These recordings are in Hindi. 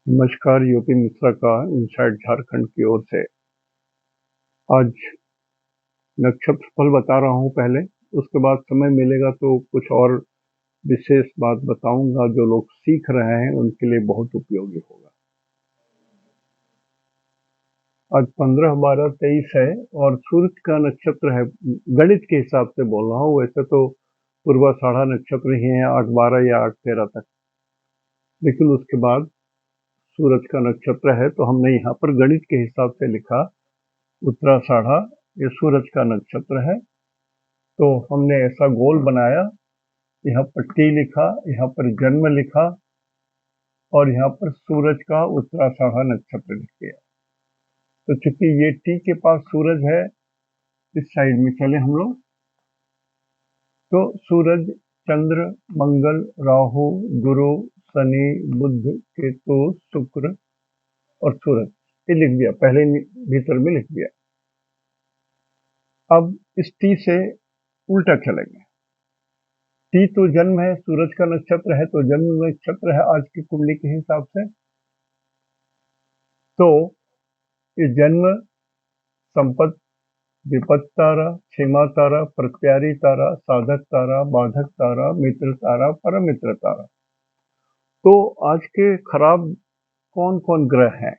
नमस्कार, यूपी मिश्रा का इनसाइड झारखंड की ओर से। आज नक्षत्र फल बता रहा हूँ पहले, उसके बाद समय मिलेगा तो कुछ और विशेष बात बताऊंगा जो लोग सीख रहे हैं उनके लिए बहुत उपयोगी होगा। आज 15, 12, 23 है और सूर्य का नक्षत्र है। गणित के हिसाब से बोल रहा हूँ, वैसे तो पूर्वाषाढ़ा नक्षत्र ही है 8, 12 या 8, 13 तक, लेकिन उसके बाद सूरज का नक्षत्र है तो हमने यहाँ पर गणित के हिसाब से लिखा उत्तराषाढ़ा। ये सूरज का नक्षत्र है तो हमने ऐसा गोल बनाया, यहाँ पर टी लिखा, यहाँ पर जन्म लिखा और यहाँ पर सूरज का उत्तराषाढ़ा नक्षत्र लिख दिया। तो चूंकि ये टी के पास सूरज है, इस साइड में चले हम लोग, तो सूरज, चंद्र, मंगल, राहु, गुरु, शनि, बुध, केतु, शुक्र और सूरज, ये लिख दिया, पहले भीतर में लिख दिया। अब इस टी से उल्टा चलेंगे। टी तो जन्म है, सूरज का नक्षत्र है तो जन्म नक्षत्र है आज की कुंडली के हिसाब से। तो ये जन्म, संपत, विपत तारा, क्षमा तारा, प्रत्यारी तारा, साधक तारा, बाधक तारा, मित्र तारा, परम मित्र तारा। तो आज के खराब कौन कौन ग्रह हैं?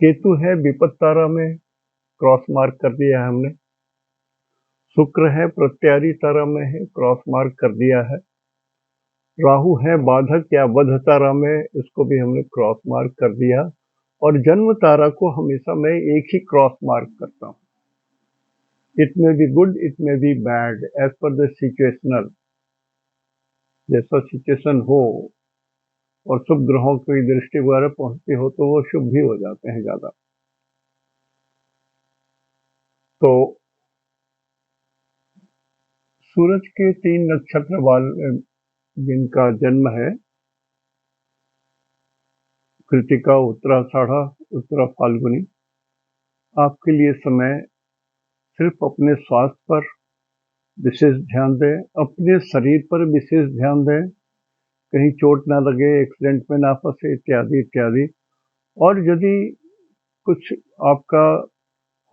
केतु है विपत तारा में, क्रॉस मार्क कर दिया है हमने। शुक्र है प्रत्यारी तारा में है, क्रॉस मार्क कर दिया है। राहु है बाधक या वध तारा में, इसको भी हमने क्रॉस मार्क कर दिया। और जन्म तारा को हमेशा मैं एक ही क्रॉस मार्क करता हूँ। It may be good, it may be bad, as per the situational, जैसा सिचुएशन हो और शुभ ग्रहों की दृष्टि वगैरह पहुंचती हो तो वो शुभ भी हो जाते हैं ज्यादा। तो सूरज के 3 नक्षत्र वाले जिनका जन्म है, कृतिका, उत्तराषाढ़ा, उत्तरा फाल्गुनी, आपके लिए समय सिर्फ अपने स्वास्थ्य पर विशेष ध्यान दें, अपने शरीर पर विशेष ध्यान दें, कहीं चोट ना लगे, एक्सीडेंट में ना फंसे, इत्यादि इत्यादि। और यदि कुछ आपका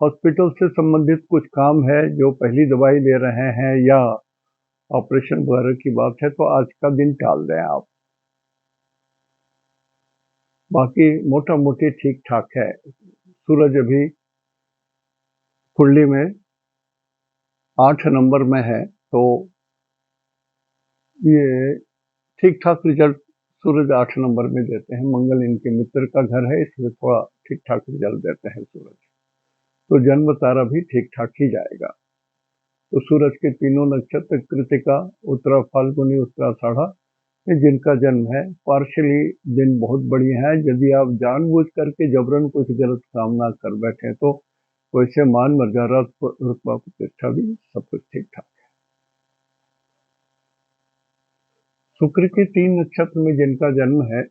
हॉस्पिटल से संबंधित कुछ काम है, जो पहली दवाई ले रहे हैं या ऑपरेशन वगैरह की बात है, तो आज का दिन टाल दें आप। बाकी मोटा मोटी ठीक ठाक है। सूरज अभी कुंडली में 8 नंबर में है तो ये ठीक ठाक रिजल्ट सूरज 8 नंबर में देते हैं। मंगल इनके मित्र का घर है, इसलिए थोड़ा ठीक ठाक रिजल्ट देते हैं सूरज। तो जन्म तारा भी ठीक ठाक ही जाएगा। तो सूरज के तीनों नक्षत्र कृतिका, उत्तरा फाल्गुनी, उत्तराषाढ़ा, ये जिनका जन्म है, पार्शली दिन बहुत बढ़िया है। यदि आप जानबूझ करके जबरन कुछ गलत काम ना कर बैठे तो वैसे मान मर्यादा रुतबा प्रतिष्ठा भी सब कुछ ठीक ठाक। शुक्र के 3 नक्षत्र में जिनका जन्म है,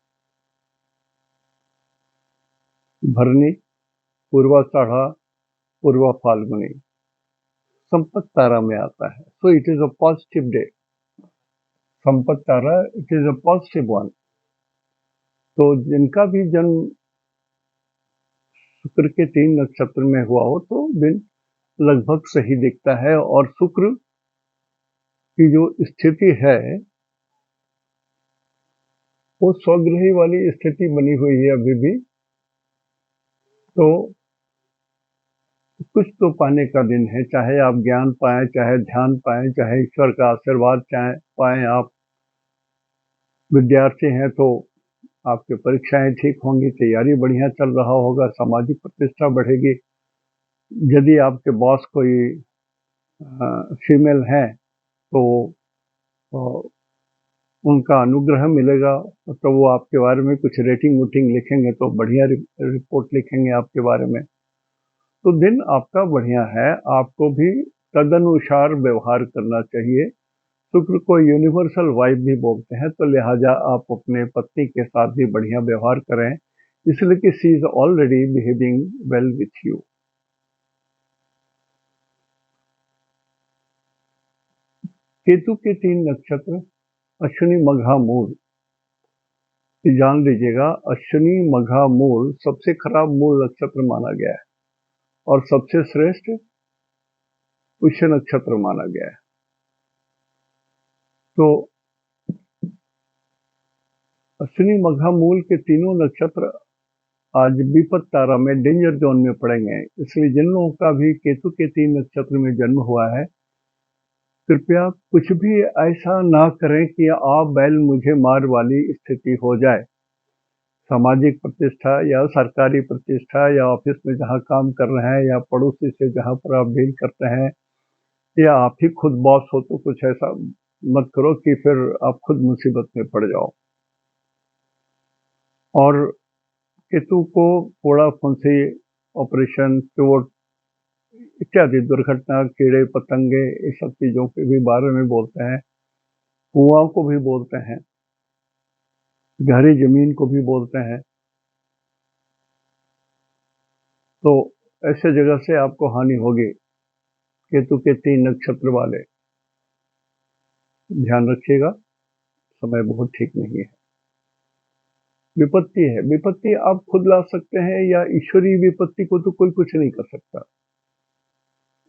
भरनी, पूर्वाषाढ़ा, पूर्वा फाल्गुनी, संपत तारा में आता है। So it is a positive day. संपत तारा, it is a positive one. तो जिनका भी जन्म शुक्र के 3 नक्षत्र में हुआ हो तो दिन लगभग सही दिखता है। और शुक्र की जो स्थिति है वो स्वग्रही वाली स्थिति बनी हुई है अभी भी। तो कुछ तो पाने का दिन है, चाहे आप ज्ञान पाएं, चाहे ध्यान पाएं, चाहे ईश्वर का आशीर्वाद चाहे पाएं। आप विद्यार्थी हैं तो आपकी परीक्षाएं ठीक होंगी, तैयारी बढ़िया चल रहा होगा, सामाजिक प्रतिष्ठा बढ़ेगी। यदि आपके बॉस कोई फीमेल है तो उनका अनुग्रह मिलेगा, तो वो आपके बारे में कुछ रेटिंग वोटिंग लिखेंगे तो बढ़िया रिपोर्ट लिखेंगे आपके बारे में। तो दिन आपका बढ़िया है, आपको भी तदनुसार व्यवहार करना चाहिए। शुक्र को यूनिवर्सल वाइब भी बोलते हैं, तो लिहाजा आप अपने पत्नी के साथ भी बढ़िया व्यवहार करें, इसलिए कि she is already behaving well with you. Ketu के 3 नक्षत्र, अश्विनी, मघा, मूल, जान लीजिएगा, अश्विनी मघा मूल सबसे खराब मूल नक्षत्र माना गया है और सबसे श्रेष्ठ पुष्य नक्षत्र माना गया है। तो अश्विनी मघा मूल के तीनों नक्षत्र आज विपद तारा में डेंजर जोन में पड़ेंगे। इसलिए जिन लोगों का भी केतु के 3 नक्षत्र में जन्म हुआ है, कृपया कुछ भी ऐसा ना करें कि आप बैल मुझे मार वाली स्थिति हो जाए। सामाजिक प्रतिष्ठा या सरकारी प्रतिष्ठा या ऑफिस में जहां काम कर रहे हैं या पड़ोसी से जहां पर आप डील करते हैं या आप ही खुद बॉस हो, तो कुछ ऐसा मत करो कि फिर आप खुद मुसीबत में पड़ जाओ। और केतु को फोड़ा फुंसी, ऑपरेशन, चोट इत्यादि दुर्घटना, कीड़े पतंगे, इस सब चीजों के भी बारे में बोलते हैं। कुआं को भी बोलते हैं, गहरी जमीन को भी बोलते हैं। तो ऐसे जगह से आपको हानि होगी। केतु के 3 नक्षत्र वाले ध्यान रखिएगा, समय बहुत ठीक नहीं है। विपत्ति है, विपत्ति आप खुद ला सकते हैं या ईश्वरीय विपत्ति को तो कोई कुछ नहीं कर सकता।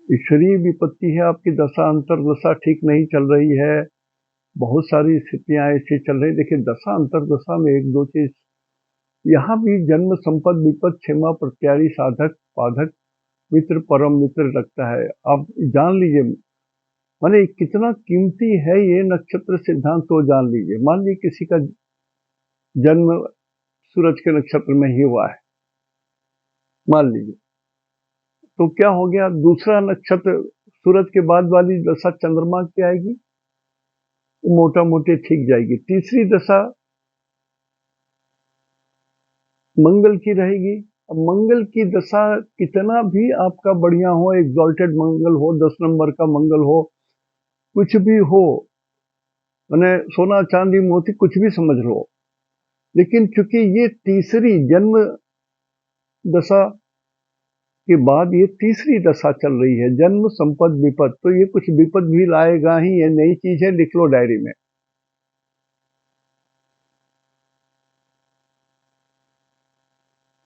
ईश्वरीय विपत्ति है, आपकी दशा अंतर्दशा ठीक नहीं चल रही है, बहुत सारी स्थितियां ऐसी चल रही। देखिए, दशा अंतर्दशा में एक दो चीज यहाँ भी जन्म, संपद, विपद, क्षेमा, प्रत्यारी, साधक, बाधक, मित्र, परम मित्र लगता है। आप जान लीजिए, माने कितना कीमती है ये नक्षत्र सिद्धांत, तो जान लीजिए। मान लीजिए किसी का जन्म सूरज के नक्षत्र में ही हुआ है, मान लीजिए, तो क्या हो गया, दूसरा नक्षत्र सूरज के बाद वाली दशा चंद्रमा की आएगी, मोटा मोटी ठीक जाएगी। तीसरी दशा मंगल की रहेगी। अब मंगल की दशा कितना भी आपका बढ़िया हो, एग्जॉल्टेड मंगल हो, 10 नंबर का मंगल हो, कुछ भी हो, मैंने सोना चांदी मोती कुछ भी समझ लो, लेकिन चूंकि ये तीसरी जन्म दशा के बाद ये तीसरी दशा चल रही है, जन्म, संपद, विपद, तो ये कुछ विपद भी लाएगा ही। ये नई चीज है, लिख लो डायरी में।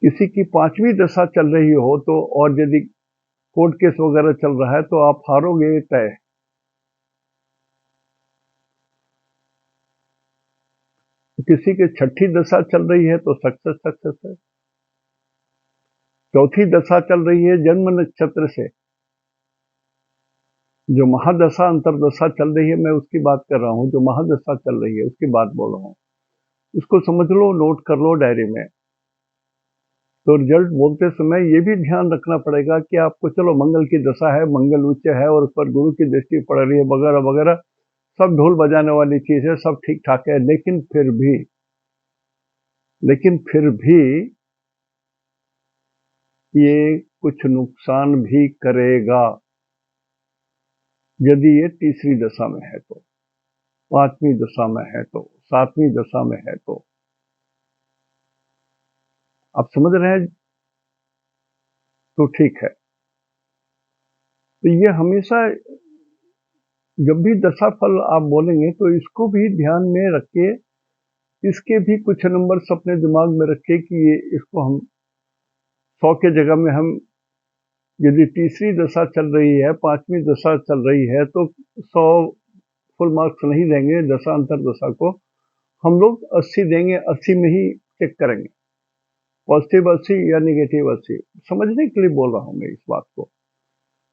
किसी की 5वीं दशा चल रही हो तो, और यदि कोर्ट केस वगैरह चल रहा है, तो आप हारोगे तय। किसी के 6ठी दशा चल रही है तो सक्सेस सक्सेस है। 4थी दशा चल रही है जन्म नक्षत्र से, जो महादशा अंतरदशा चल रही है, मैं उसकी बात कर रहा हूं। जो महादशा चल रही है उसकी बात बोल रहा हूं, इसको समझ लो, नोट कर लो डायरी में। तो रिजल्ट बोलते समय ये भी ध्यान रखना पड़ेगा कि आपको, चलो मंगल की दशा है, मंगल उच्च है और उस पर गुरु की दृष्टि पड़ रही है, वगैरह वगैरह, सब ढोल बजाने वाली चीज है, सब ठीक ठाक है। लेकिन फिर भी ये कुछ नुकसान भी करेगा यदि ये तीसरी दशा में है तो, 5वीं दशा में है तो, 7वीं दशा में है तो। आप समझ रहे हैं? तो ठीक है। तो ये हमेशा, जब भी दशा फल आप बोलेंगे तो इसको भी ध्यान में रखिए, इसके भी कुछ नंबर अपने दिमाग में रखिए कि ये, इसको हम 100 के जगह में हम, यदि तीसरी दशा चल रही है, 5वीं दशा चल रही है, तो 100 फुल मार्क्स नहीं देंगे दशा अंतर दशा को, हम लोग 80 देंगे, 80 में ही चेक करेंगे, पॉजिटिव 80 या निगेटिव 80। समझने के लिए बोल रहा हूं मैं इस बात को।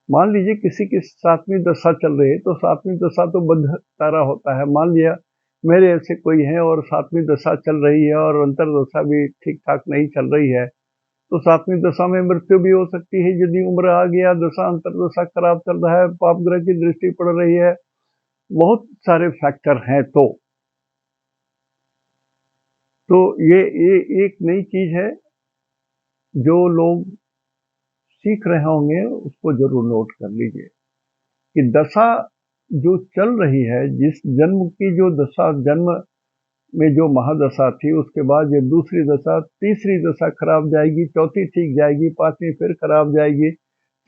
मान लीजिए किसी की 7वीं दशा चल रही है, तो 7वीं दशा तो बद्ध तारा होता है। मान लिया मेरे ऐसे कोई है और 7वीं दशा चल रही है और अंतर दशा भी ठीक ठाक नहीं चल रही है, तो 7वीं दशा में मृत्यु भी हो सकती है। यदि उम्र आ गया, दशा अंतर दशा खराब चल रहा है, पाप ग्रह की दृष्टि पड़ रही है, बहुत सारे फैक्टर हैं। तो ये एक नई चीज है जो लोग सीख रहे होंगे, उसको जरूर नोट कर लीजिए कि दशा जो चल रही है, जिस जन्म की जो दशा, जन्म में जो महादशा थी, उसके बाद ये दूसरी दशा, तीसरी दशा खराब जाएगी, चौथी ठीक जाएगी, 5वीं फिर खराब जाएगी,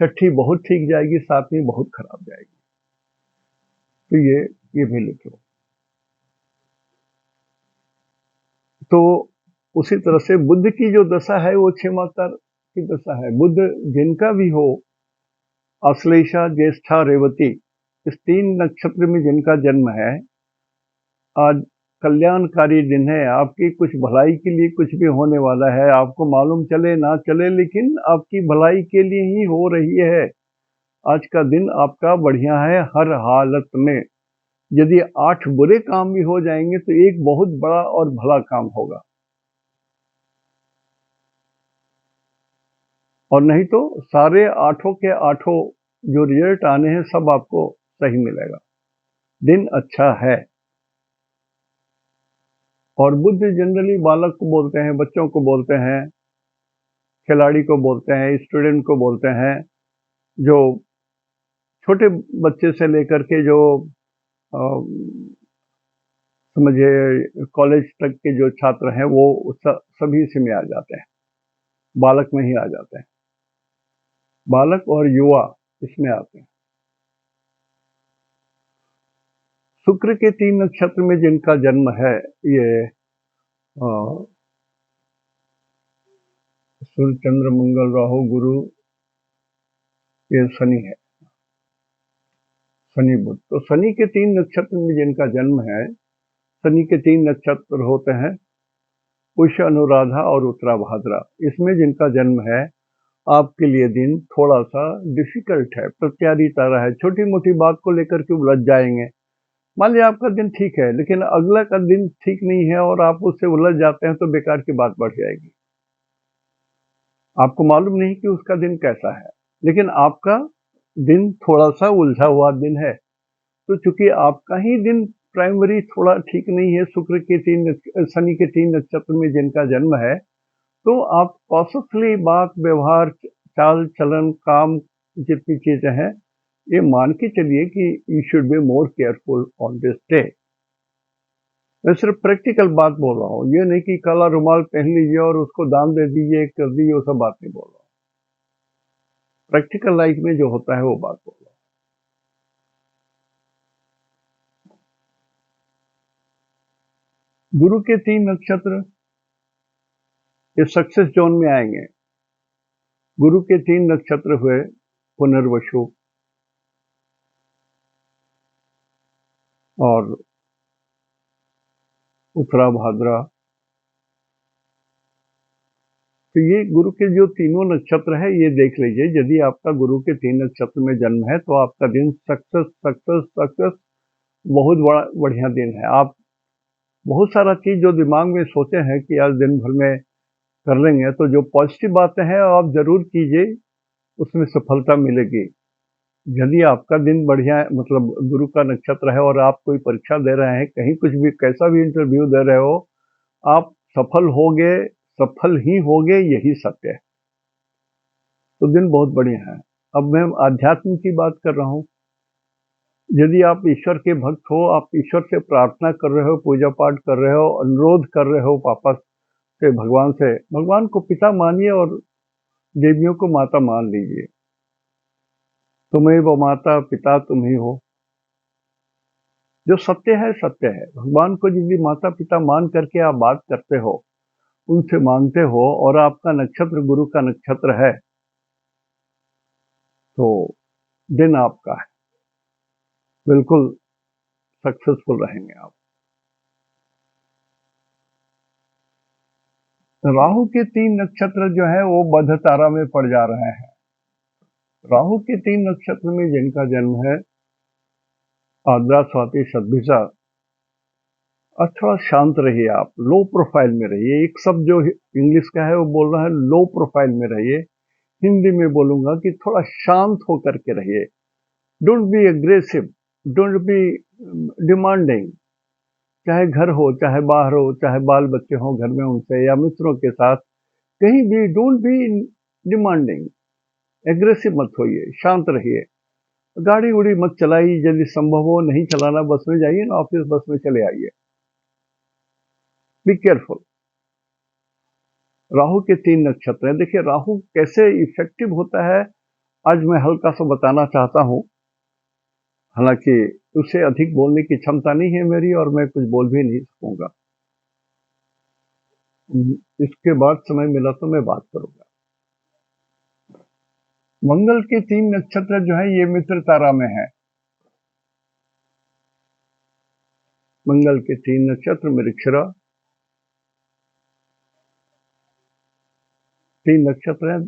6ठी बहुत ठीक जाएगी, 7वीं बहुत खराब जाएगी। तो ये भी लिख लो। तो उसी तरह से बुध की जो दशा है वो 6 माता की दशा है। बुध जिनका भी हो, आश्लेषा, ज्येष्ठा, रेवती, इस 3 नक्षत्र में जिनका जन्म है, आज कल्याणकारी दिन है। आपकी कुछ भलाई के लिए कुछ भी होने वाला है, आपको मालूम चले ना चले, लेकिन आपकी भलाई के लिए ही हो रही है। आज का दिन आपका बढ़िया है हर हालत में। यदि 8 बुरे काम भी हो जाएंगे तो एक बहुत बड़ा और भला काम होगा, और नहीं तो सारे 8 के 8 जो रिजल्ट आने हैं सब आपको सही मिलेगा। दिन अच्छा है। और बुद्ध जनरली बालक को बोलते हैं, बच्चों को बोलते हैं, खिलाड़ी को बोलते हैं, स्टूडेंट को बोलते हैं। जो छोटे बच्चे से लेकर के जो समझिए कॉलेज तक के जो छात्र हैं वो सभी इसी में आ जाते हैं, बालक में ही आ जाते हैं। बालक और युवा इसमें आते हैं। शुक्र के 3 नक्षत्र में जिनका जन्म है, ये सूर्य, चंद्र, मंगल, राहु, गुरु, ये शनि है, शनि बुध। तो शनि के 3 नक्षत्र में जिनका जन्म है, शनि के 3 नक्षत्र होते हैं पुष्य, अनुराधा और उत्तराभाद्रा। इसमें जिनका जन्म है, आपके लिए दिन थोड़ा सा डिफिकल्ट है, प्रत्यारी तरह है। छोटी मोटी बात को लेकर के उलझ जाएंगे। मान लिया आपका दिन ठीक है, लेकिन अगला का दिन ठीक नहीं है और आप उससे उलझ जाते हैं तो बेकार की बात बढ़ जाएगी। आपको मालूम नहीं कि उसका दिन कैसा है, लेकिन आपका दिन थोड़ा सा उलझा हुआ दिन है। तो चूंकि आपका ही दिन प्राइमरी थोड़ा ठीक नहीं है, शुक्र के 3 शनि के 3 नक्षत्र में जिनका जन्म है, तो आप कॉशसली बात, व्यवहार, चाल चलन, काम, जितनी चीजें हैं, ये मान के चलिए कि you should be more careful on this day. मैं सिर्फ प्रैक्टिकल बात बोल रहा हूँ, ये नहीं कि काला रुमाल पहन लीजिए और उसको दान दे दीजिए, कर दीजिए, वो सब बात नहीं बोल रहा हूँ। प्रैक्टिकल लाइफ में जो होता है वो बात बोल रहा हूँ। गुरु के 3 नक्षत्र ये सक्सेस जोन में आएंगे। गुरु के 3 नक्षत्र हुए पुनर्वसु और उत्तराभाद्रा। तो ये गुरु के जो तीनों नक्षत्र है, ये देख लीजिए, यदि आपका गुरु के 3 नक्षत्र में जन्म है तो आपका दिन सक्सेस सक्सेस सक्सेस बहुत बड़ा बढ़िया दिन है। आप बहुत सारा चीज जो दिमाग में सोचे हैं कि आज दिन भर में कर लेंगे, तो जो पॉजिटिव बातें हैं आप जरूर कीजिए, उसमें सफलता मिलेगी। यदि आपका दिन बढ़िया है, मतलब गुरु का नक्षत्र है और आप कोई परीक्षा दे रहे हैं, कहीं कुछ भी कैसा भी इंटरव्यू दे रहे हो, आप सफल होगे, सफल ही होगे, यही सत्य है। तो दिन बहुत बढ़िया है। अब मैं आध्यात्म की बात कर रहा हूँ। यदि आप ईश्वर के भक्त हो, आप ईश्वर से प्रार्थना कर रहे हो, पूजा पाठ कर रहे हो, अनुरोध कर रहे हो पापा से, भगवान से, भगवान को पिता मानिए और देवियों को माता मान लीजिए। तुम्हें वो माता पिता तुम ही हो। जो सत्य है सत्य है। भगवान को यदि माता पिता मान करके आप बात करते हो, उनसे मांगते हो, और आपका नक्षत्र गुरु का नक्षत्र है, तो दिन आपका है, बिल्कुल सक्सेसफुल रहेंगे आप। राहु के 3 नक्षत्र जो है वो बध तारा में पड़ जा रहे हैं। राहु के 3 नक्षत्र में जिनका जन्म है, आद्रा, स्वाति, शतभिषा, और थोड़ा शांत रहिए आप, लो प्रोफाइल में रहिए। एक शब्द जो इंग्लिश का है वो बोल रहा है लो प्रोफाइल में रहिए, हिंदी में बोलूंगा कि थोड़ा शांत होकर के रहिए। Don't be aggressive, don't be demanding. चाहे घर हो, चाहे बाहर हो, चाहे बाल बच्चे हो घर में उनसे, या मित्रों के साथ, कहीं भी डोंट बी डिमांडिंग। एग्रेसिव मत होइए, शांत रहिए। गाड़ी उड़ी मत चलाइए, यदि संभव हो नहीं चलाना, बस में जाइए ना, ऑफिस बस में चले आइए। Be careful. राहु के 3 नक्षत्र हैं। देखिए राहु कैसे इफेक्टिव होता है, आज मैं हल्का सा बताना चाहता हूं। हालांकि उससे अधिक बोलने की क्षमता नहीं है मेरी, और मैं कुछ बोल भी नहीं सकूंगा। इसके बाद समय मिला तो मैं बात करूंगा। मंगल के 3 नक्षत्र जो है ये मित्र तारा में है। मंगल के 3 नक्षत्र मृगशिरा, 3 नक्षत्र हैं,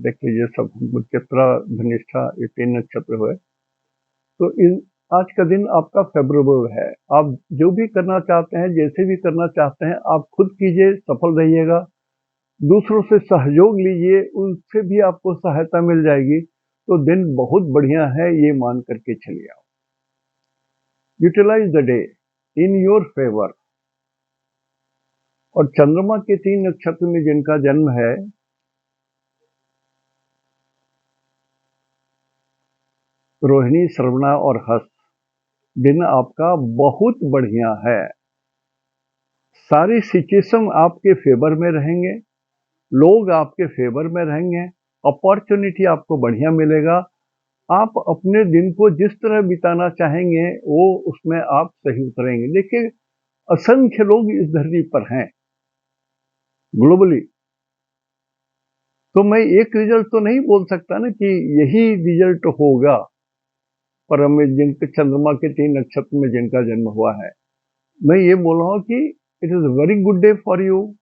देख लीजिए सब, चित्रा, धनिष्ठा, ये 3 नक्षत्र हुए। तो इन आज का दिन आपका फेवरेबल है। आप जो भी करना चाहते हैं, जैसे भी करना चाहते हैं, आप खुद कीजिए, सफल रहिएगा। दूसरों से सहयोग लीजिए, उनसे भी आपको सहायता मिल जाएगी। तो दिन बहुत बढ़िया है, ये मान करके चलिए आप। Utilise the day in your favour. और चंद्रमा के 3 नक्षत्र में जिनका जन्म है, रोहिणी, श्रवणा और हस्त, दिन आपका बहुत बढ़िया है। सारी सिचुएशन आपके फेवर में रहेंगे, लोग आपके फेवर में रहेंगे, अपॉर्चुनिटी आपको बढ़िया मिलेगा। आप अपने दिन को जिस तरह बिताना चाहेंगे वो उसमें आप सही उतरेंगे। देखिए, असंख्य लोग इस धरती पर हैं ग्लोबली, तो मैं एक रिजल्ट तो नहीं बोल सकता ना कि यही रिजल्ट होगा। पर हमें जिनके चंद्रमा के 3 नक्षत्र में जिनका जन्म हुआ है, मैं ये बोल रहा हूँ कि it is very good day for you.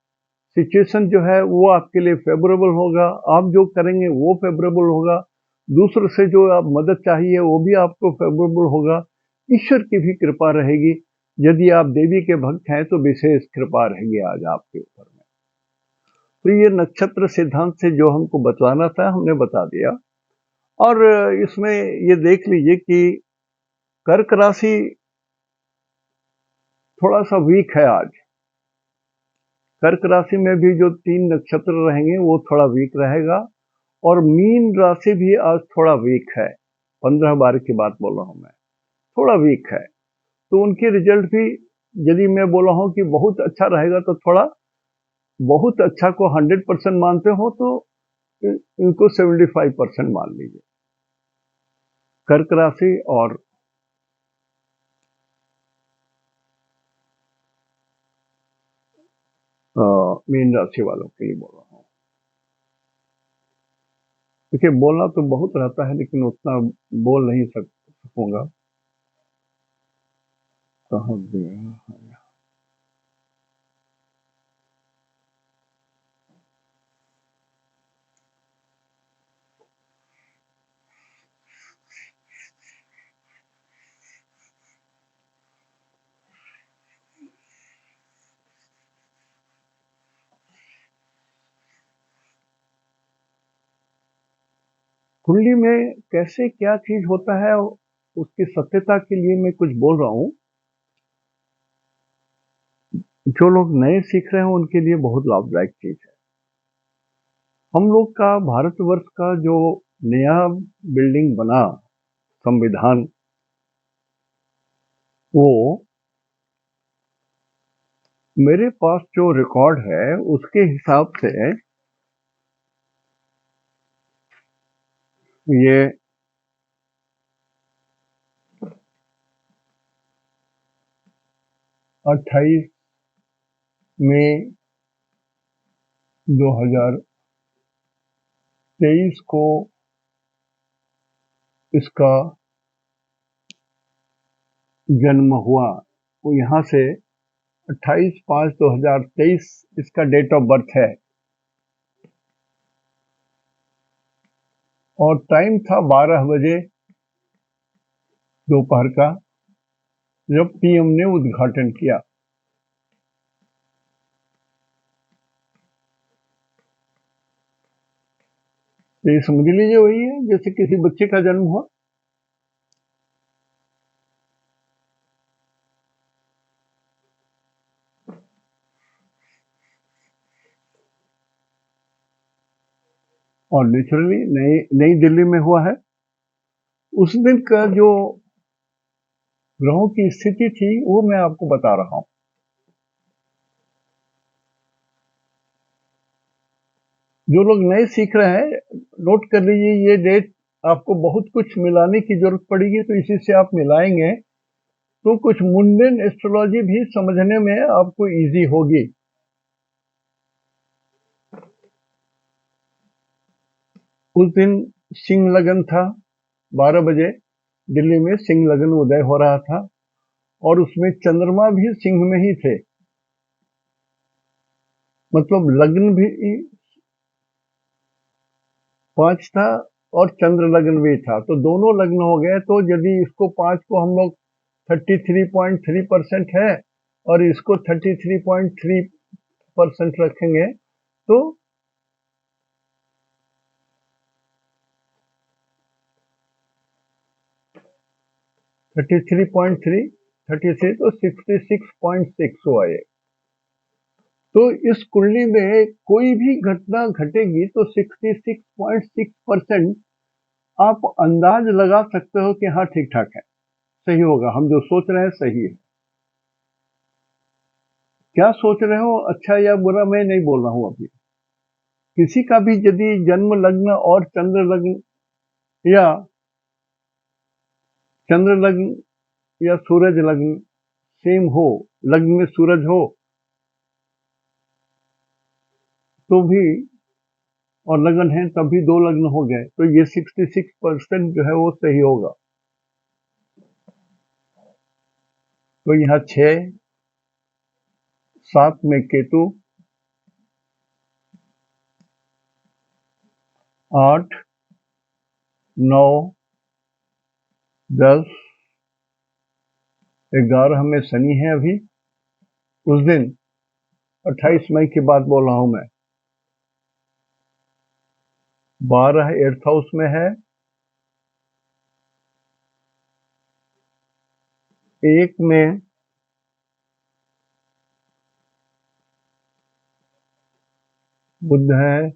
Situation जो है वो आपके लिए फेवरेबल होगा, आप जो करेंगे वो फेवरेबल होगा, दूसरों से जो आप मदद चाहिए वो भी आपको फेवरेबल होगा। ईश्वर की भी कृपा रहेगी। यदि आप देवी के भक्त हैं तो विशेष कृपा रहेगी आज आपके ऊपर में। तो ये नक्षत्र सिद्धांत से जो हमको बतलाना था हमने बता दिया। और इसमें ये देख लीजिए कि कर्क राशि थोड़ा सा वीक है आज। कर्क राशि में भी जो 3 नक्षत्र रहेंगे वो थोड़ा वीक रहेगा। और मीन राशि भी आज थोड़ा वीक है। 15-12 की बात बोल रहा हूं मैं, थोड़ा वीक है। तो उनके रिजल्ट भी, यदि मैं बोल रहा हूं कि बहुत अच्छा रहेगा, तो थोड़ा बहुत अच्छा को 100% मानते हो तो इनको 75% मान लीजिए, कर्क राशि और मीन राशि वालों के लिए बोल रहा हूँ। देखिए, बोलना तो बहुत रहता है लेकिन उतना बोल नहीं सकूंगा। कहाँ गया? कुंडली में कैसे क्या चीज होता है उसकी सत्यता के लिए मैं कुछ बोल रहा हूँ। जो लोग नए सीख रहे हैं उनके लिए बहुत लाभदायक चीज है। हम लोग का भारतवर्ष का जो नया बिल्डिंग बना, संविधान, वो मेरे पास जो रिकॉर्ड है उसके हिसाब से ये 28 मई 2023 को इसका जन्म हुआ। तो यहाँ से 28/5/2023 इसका डेट ऑफ बर्थ है। और टाइम था 12 बजे दोपहर का, जब पीएम ने उद्घाटन किया। तो ये समझ लीजिए वही है जैसे किसी बच्चे का जन्म हुआ। और नेचुरली नई दिल्ली में हुआ है। उस दिन का जो ग्रहों की स्थिति थी वो मैं आपको बता रहा हूं। जो लोग नए सीख रहे हैं, नोट कर लीजिए ये डेट। आपको बहुत कुछ मिलाने की जरूरत पड़ेगी, तो इसी से आप मिलाएंगे तो कुछ मुंडेन एस्ट्रोलॉजी भी समझने में आपको इजी होगी। उस दिन सिंह लगन था, 12 बजे दिल्ली में सिंह लगन उदय हो रहा था और उसमें चंद्रमा भी सिंह में ही थे, मतलब लग्न भी 5 था और चंद्र लग्न भी था, तो दोनों लग्न हो गए। तो यदि इसको 5 को हम लोग 33.3% है और इसको 33.3% रखेंगे तो 33.3 33 तो 66.6 हुआ ये। तो इस कुंडली में कोई भी घटना घटेगी तो 66.6% आप अंदाज लगा सकते हो कि हाँ ठीक ठाक है, सही होगा, हम जो सोच रहे हैं सही है। क्या सोच रहे हो, अच्छा या बुरा, मैं नहीं बोल रहा हूं अभी। किसी का भी यदि जन्म लग्न और चंद्र लग्न या चंद्र लग्न या सूरज लग्न सेम हो, लग्न में सूरज हो तो भी, और लगन है तब भी 2 लग्न हो गए, तो ये 66% जो है वो सही होगा। तो यहाँ 6, 7 में केतु, 8, 9, 10, 11 में शनि है अभी। उस दिन 28 मई की बात बोल रहा हूं मैं। 12 8th हाउस में है, 1 में बुध है,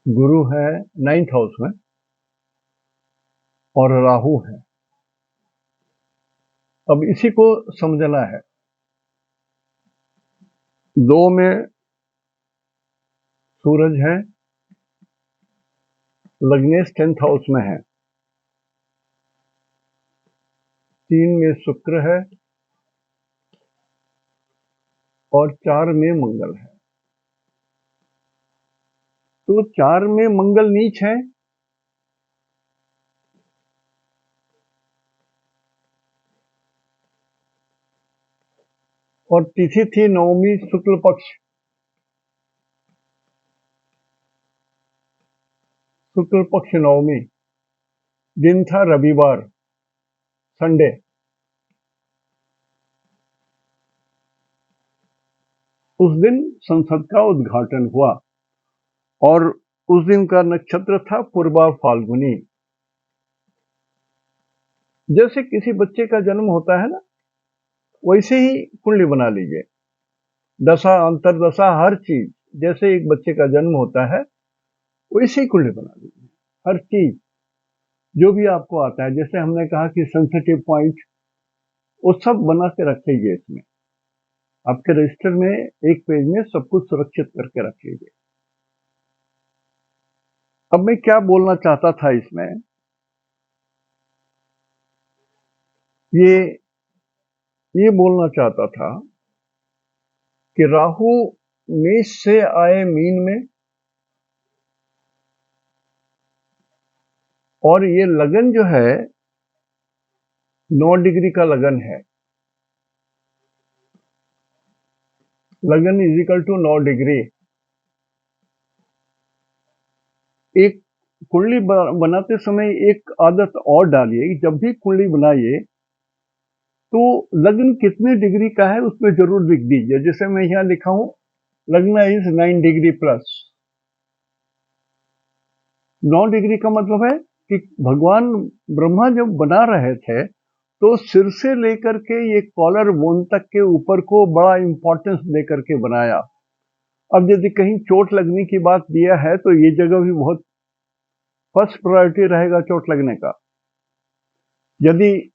गुरु है 9th हाउस में और राहु है। अब इसी को समझना है। 2 में सूरज है, लग्नेश 10th हाउस में है। 3 में शुक्र है और 4 में मंगल है। तो 4 में मंगल नीच है और तिथि थी नवमी शुक्ल पक्ष, शुक्ल पक्ष नवमी, दिन था रविवार, संडे। उस दिन संसद का उद्घाटन हुआ और उस दिन का नक्षत्र था पूर्वा फाल्गुनी। जैसे किसी बच्चे का जन्म होता है ना, वैसे ही कुंडली बना लीजिए। दशा अंतरदशा हर चीज, जैसे एक बच्चे का जन्म होता है वैसे ही कुंडली बना लीजिए। हर चीज जो भी आपको आता है, जैसे हमने कहा कि सेंसिटिव पॉइंट, वो सब बना के रखिए इसमें। आपके रजिस्टर में एक पेज में सब कुछ सुरक्षित करके रख लीजिए। अब मैं क्या बोलना चाहता था इसमें, ये ये बोलना चाहता था कि राहु मेष से आए मीन में और ये लगन जो है 9 डिग्री का लगन है। लगन इज इक्वल टू 9 डिग्री। एक कुंडली बनाते समय एक आदत और डालिए, जब भी कुंडली बनाइए तो लग्न कितने डिग्री का है उसमें जरूर लिख दीजिए। जैसे मैं यहाँ लिखा हूं, लग्न इज 9 डिग्री प्लस। 9 डिग्री का मतलब है कि भगवान ब्रह्मा जब बना रहे थे तो सिर से लेकर के ये कॉलर बोन तक के ऊपर को बड़ा इंपॉर्टेंस देकर के बनाया। अब यदि कहीं चोट लगने की बात दिया है तो ये जगह भी बहुत फर्स्ट प्रायोरिटी रहेगा चोट लगने का। यदि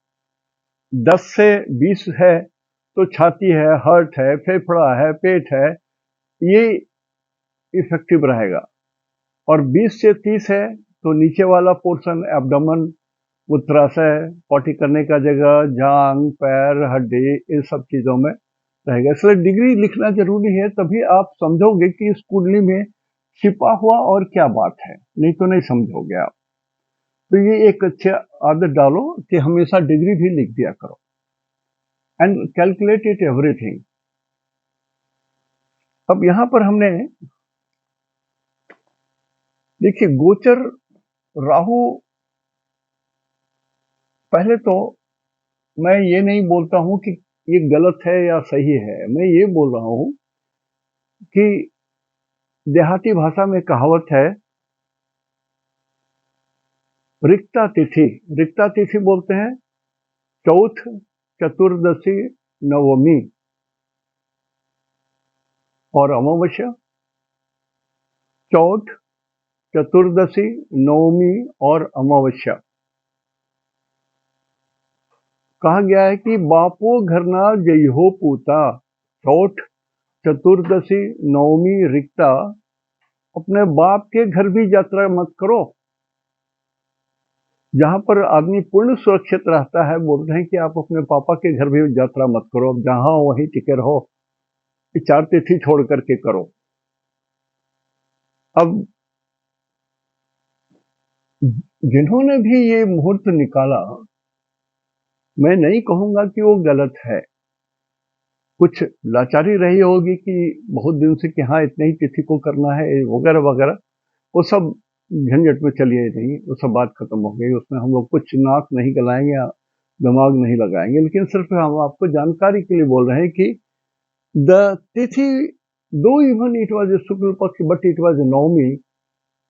10 से 20 है तो छाती है, हर्ट है, फेफड़ा है, पेट है, ये इफेक्टिव रहेगा। और 20 से 30 है तो नीचे वाला पोर्शन, एब्डोमेन, मूत्राशय, पॉटी करने का जगह, जांग, पैर, हड्डी, इन सब चीजों में रहेगा। इसलिए डिग्री लिखना जरूरी है, तभी आप समझोगे कि इस कुंडली में छिपा हुआ और क्या बात है, नहीं तो नहीं समझोगे आप। तो ये एक अच्छी आदत डालो कि हमेशा डिग्री भी लिख दिया करो एंड कैलकुलेट इट एवरीथिंग। अब यहां पर हमने देखिए गोचर राहु, पहले तो मैं ये नहीं बोलता हूं कि ये गलत है या सही है, मैं ये बोल रहा हूं कि देहाती भाषा में कहावत है रिक्ता तिथि, रिक्ता तिथि बोलते हैं चौथ, चतुर्दशी, नवमी और अमावस्या। चौथ, चतुर्दशी, नवमी और अमावस्या। कहा गया है कि बापो घरना जय हो पूता, चौथ, चतुर्दशी, नवमी रिक्ता, अपने बाप के घर भी यात्रा मत करो। जहां पर आदमी पूर्ण सुरक्षित रहता है, बोलते हैं कि आप अपने पापा के घर भी यात्रा मत करो, जहां वहीं टिके रहो, 4 तिथि छोड़ करके करो। अब जिन्होंने भी ये मुहूर्त निकाला, मैं नहीं कहूंगा कि वो गलत है, कुछ लाचारी रही होगी कि बहुत दिन से कि हाँ इतने ही तिथि को करना है वगैरह वगैरह, वो सब झंझट में चलिए नहीं, वो सब बात खत्म हो गई, उसमें हम लोग कुछ नाक नहीं गलाएंगे या दिमाग नहीं लगाएंगे। लेकिन सिर्फ हम आपको जानकारी के लिए बोल रहे हैं कि द तिथि दो इवन इट वॉज शुक्ल पक्ष बट इट वॉज नवमी,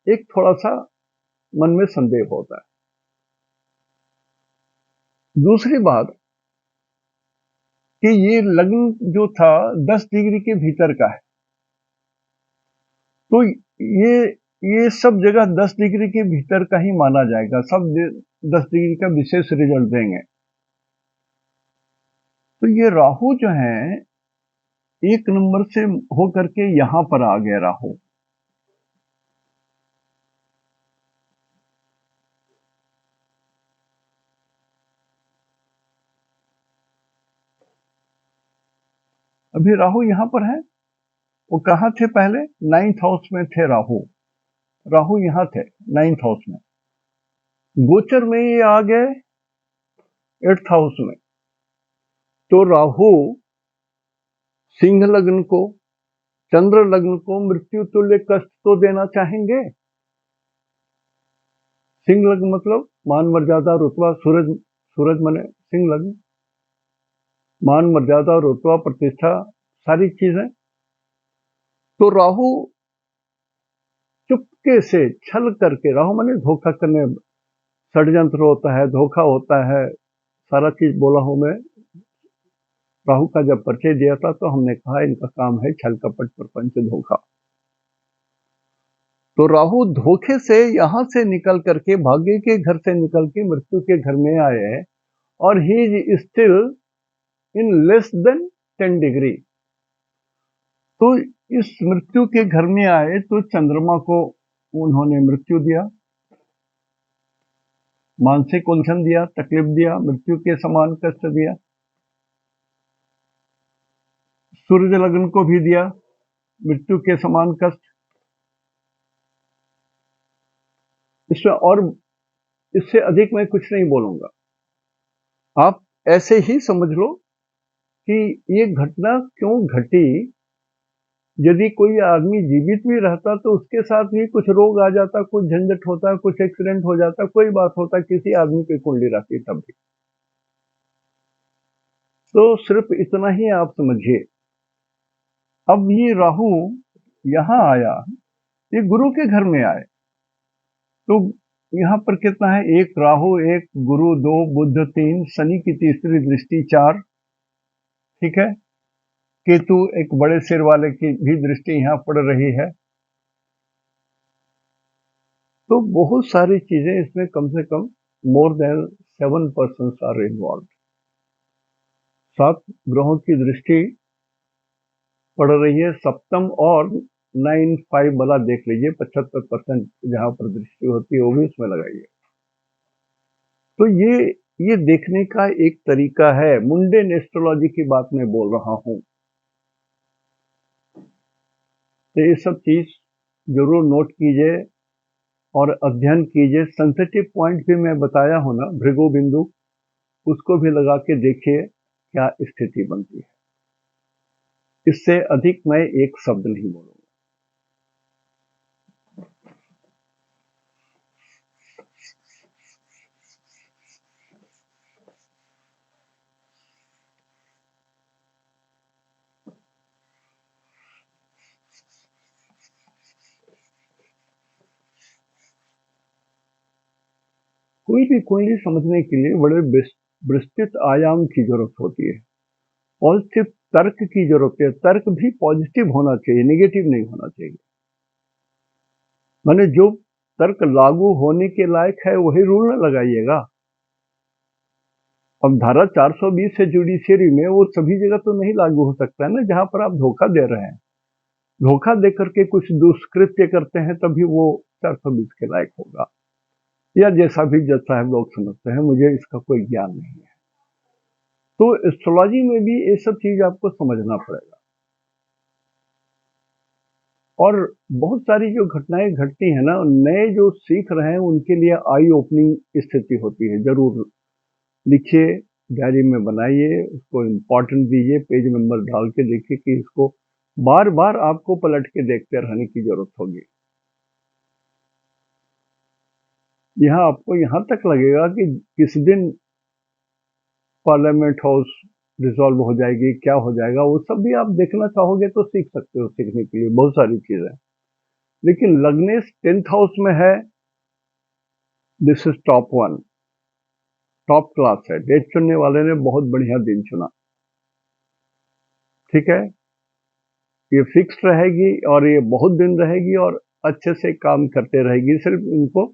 एक थोड़ा सा मन में संदेह होता है। दूसरी बात कि ये लग्न जो था 10 डिग्री के भीतर का है, तो ये सब जगह 10 डिग्री के भीतर का ही माना जाएगा, सब 10 डिग्री का विशेष रिजल्ट देंगे। तो ये राहु जो है 1 नंबर से होकर के यहां पर आ गया राहु। अभी राहु यहां पर है, वो कहां थे पहले? 9th हाउस में थे राहु, राहु यहां थे 9th हाउस में, गोचर में ये आ गए 8th हाउस में। तो राहु सिंह लग्न को, चंद्र लग्न को मृत्यु तुल्य कष्ट तो देना चाहेंगे। सिंह लग्न मतलब मान मर्यादा रुतबा, सूरज, सूरज माने सिंह लग्न, मान मर्यादा रुतबा प्रतिष्ठा सारी चीजें। तो राहु चुपके से छल करके, राहु माने धोखा करने, षड्यंत्र होता है, धोखा होता है, सारा चीज बोला हूं मैं। राहु का जब परिचय दिया था तो हमने कहा इनका काम है छल कपट प्रपंच धोखा। तो राहु धोखे से यहां से निकल करके, भाग्य के घर से निकल के मृत्यु के घर में आए, और he is still in less than 10 degree. तो इस मृत्यु के घर में आए तो चंद्रमा को उन्होंने मृत्यु दिया, मानसिक उलझन दिया, तकलीफ दिया, मृत्यु के समान कष्ट दिया। सूर्य लग्न को भी दिया मृत्यु के समान कष्ट। इसमें और इससे अधिक मैं कुछ नहीं बोलूंगा, आप ऐसे ही समझ लो कि ये घटना क्यों घटी। यदि कोई आदमी जीवित भी रहता तो उसके साथ भी कुछ रोग आ जाता, कुछ झंझट होता, कुछ एक्सीडेंट हो जाता, कोई बात होता, किसी आदमी की कुंडली रहती तब भी। तो सिर्फ इतना ही आप समझिए। अब ये राहु यहां आया, ये गुरु के घर में आए, तो यहां पर कितना है? 1 राहु, 1 गुरु, 2 बुध, 3 शनि की तीसरी दृष्टि, 4, ठीक है, केतु एक बड़े सिर वाले की भी दृष्टि यहां पड़ रही है। तो बहुत सारी चीजें इसमें, कम से कम more than 7 persons are involve. 7 ग्रहों की दृष्टि पड़ रही है, सप्तम और 9-5 वाला देख लीजिए, 75% जहां पर दृष्टि होती है वो भी उसमें लगाइए। तो ये देखने का एक तरीका है, मुंडेन एस्ट्रोलॉजी की बात मैं बोल रहा हूं। तो ये सब चीज जरूर नोट कीजिए और अध्ययन कीजिए। सेंसिटिव पॉइंट भी मैं बताया हूं ना, भृगु बिंदु, उसको भी लगा के देखिए क्या स्थिति बनती है। इससे अधिक मैं एक शब्द नहीं बोलूंगा। कोई भी कुंडली समझने के लिए बड़े विस्तृत आयाम की जरूरत होती है। पॉजिटिव तर्क की जरूरत है। तर्क भी पॉजिटिव होना चाहिए, नेगेटिव नहीं होना चाहिए। माने जो तर्क लागू होने के लायक है वही रूल न लगाइएगा। अब धारा 420 है जुडिशियरी में, वो सभी जगह तो नहीं लागू हो सकता है ना, जहां पर आप धोखा दे रहे हैं। धोखा दे करके कुछ दुष्कृत्य करते हैं तभी वो 420 के लायक होगा, या जैसा भी जज साहब लोग समझते हैं, मुझे इसका कोई ज्ञान नहीं है। तो एस्ट्रोलॉजी में भी ये सब चीज आपको समझना पड़ेगा। और बहुत सारी जो घटनाएं घटती हैं ना, नए जो सीख रहे हैं उनके लिए आई ओपनिंग स्थिति होती है। जरूर लिखिए, डायरी में बनाइए, उसको इम्पोर्टेंट दीजिए, पेज नंबर डाल के देखिए कि इसको बार बार आपको पलट के देखते रहने की जरूरत होगी। यहाँ आपको यहाँ तक लगेगा कि किस दिन पार्लियामेंट हाउस डिसॉल्व हो जाएगी, क्या हो जाएगा, वो सब भी आप देखना चाहोगे तो सीख सकते हो। सीखने के लिए बहुत सारी चीजें, लेकिन लग्नेश 10th हाउस में है। This is top one, top class है। डेट चुनने वाले ने बहुत बढ़िया दिन चुना। ठीक है, ये फिक्स रहेगी और ये बहुत दिन रहेगी और अच्छे से काम करते रहेगी। सिर्फ इनको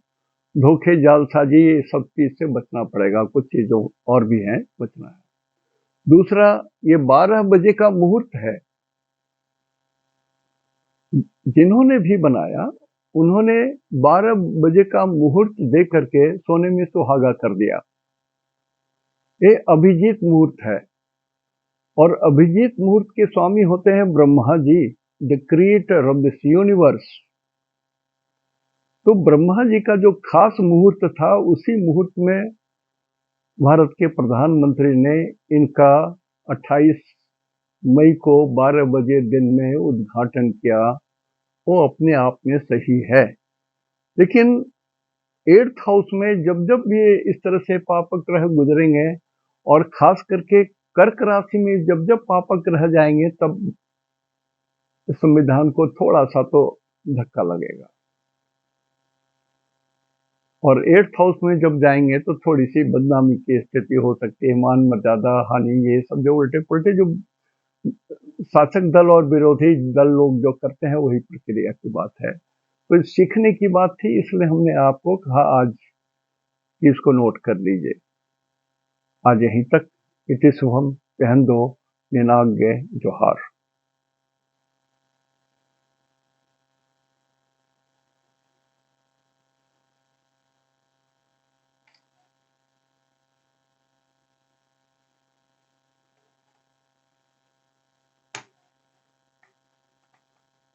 धोखे, जालसाजी, ये सब चीज से बचना पड़ेगा। कुछ चीजों और भी हैं, बचना है। दूसरा, ये 12 बजे का मुहूर्त है। जिन्होंने भी बनाया उन्होंने 12 बजे का मुहूर्त दे करके सोने में सुहागा कर दिया। ये अभिजीत मुहूर्त है और अभिजीत मुहूर्त के स्वामी होते हैं Brahma ji, the creator of this universe. तो ब्रह्मा जी का जो खास मुहूर्त था, उसी मुहूर्त में भारत के प्रधानमंत्री ने इनका 28 मई को 12 बजे दिन में उद्घाटन किया। वो अपने आप में सही है। लेकिन 8th हाउस में जब जब भी इस तरह से पापक ग्रह गुजरेंगे और खास करके कर्क राशि में जब जब पापक ग्रह जाएंगे, तब संविधान को थोड़ा सा तो धक्का लगेगा। और 8th हाउस में जब जाएंगे तो थोड़ी सी बदनामी की स्थिति हो सकती है, मान मर्यादा हानि, ये सब जो उल्टे पुल्टे जो शासक दल और विरोधी दल लोग जो करते हैं, वही प्रक्रिया की बात है। तो सीखने की बात थी, इसलिए हमने आपको कहा आज कि इसको नोट कर लीजिए। आज यहीं तक। इति शुभम। पहन दो निनाग्य जोहार।